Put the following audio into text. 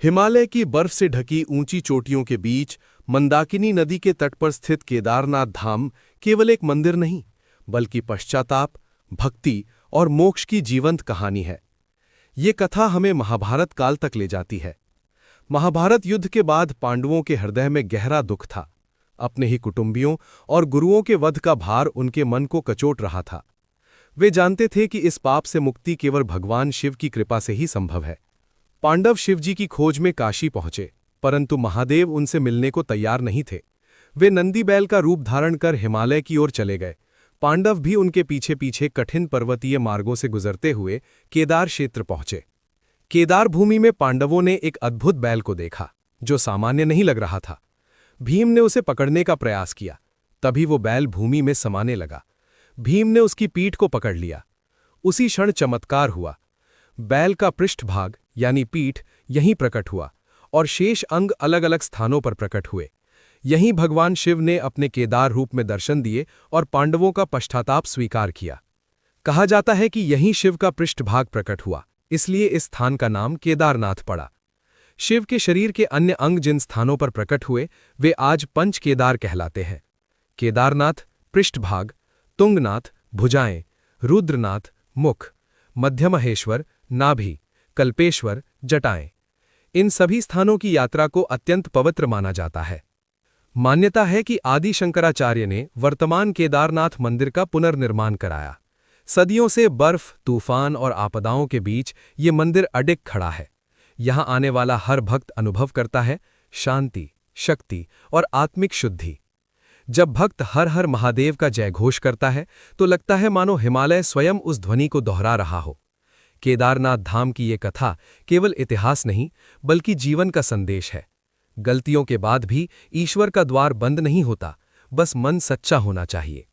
हिमालय की बर्फ से ढकी ऊंची चोटियों के बीच मंदाकिनी नदी के तट पर स्थित केदारनाथ धाम केवल एक मंदिर नहीं, बल्कि पश्चाताप, भक्ति और मोक्ष की जीवंत कहानी है। ये कथा हमें महाभारत काल तक ले जाती है। महाभारत युद्ध के बाद पांडवों के हृदय में गहरा दुख था। अपने ही कुटुंबियों और गुरुओं के वध का भार उनके मन को कचोट रहा था। वे जानते थे कि इस पाप से मुक्ति केवल भगवान शिव की कृपा से ही संभव है। पांडव शिवजी की खोज में काशी पहुंचे, परंतु महादेव उनसे मिलने को तैयार नहीं थे। वे नंदी बैल का रूप धारण कर हिमालय की ओर चले गए। पांडव भी उनके पीछे पीछे कठिन पर्वतीय मार्गों से गुजरते हुए केदार क्षेत्र पहुंचे। केदार भूमि में पांडवों ने एक अद्भुत बैल को देखा, जो सामान्य नहीं लग रहा था। भीम ने उसे पकड़ने का प्रयास किया, तभी वो बैल भूमि में समाने लगा। भीम ने उसकी पीठ को पकड़ लिया। उसी क्षण चमत्कार हुआ। बैल का पृष्ठभाग यानी पीठ यहीं प्रकट हुआ और शेष अंग अलग अलग स्थानों पर प्रकट हुए। यहीं भगवान शिव ने अपने केदार रूप में दर्शन दिए और पांडवों का पश्चाताप स्वीकार किया। कहा जाता है कि यहीं शिव का पृष्ठभाग प्रकट हुआ, इसलिए इस स्थान का नाम केदारनाथ पड़ा। शिव के शरीर के अन्य अंग जिन स्थानों पर प्रकट हुए वे आज पंच केदार कहलाते हैं। केदारनाथ पृष्ठभाग, तुंगनाथ भुजाएं, रुद्रनाथ मुख, मध्यमहेश्वर नाभि, कल्पेश्वर जटाएं। इन सभी स्थानों की यात्रा को अत्यंत पवित्र माना जाता है। मान्यता है कि आदि शंकराचार्य ने वर्तमान केदारनाथ मंदिर का पुनर्निर्माण कराया। सदियों से बर्फ, तूफान और आपदाओं के बीच ये मंदिर अडिग खड़ा है। यहाँ आने वाला हर भक्त अनुभव करता है शांति, शक्ति और आत्मिक शुद्धि। जब भक्त हर हर महादेव का जयघोष करता है तो लगता है मानो हिमालय स्वयं उस ध्वनि को दोहरा रहा हो। केदारनाथ धाम की ये कथा केवल इतिहास नहीं, बल्कि जीवन का संदेश है। गलतियों के बाद भी ईश्वर का द्वार बंद नहीं होता, बस मन सच्चा होना चाहिए।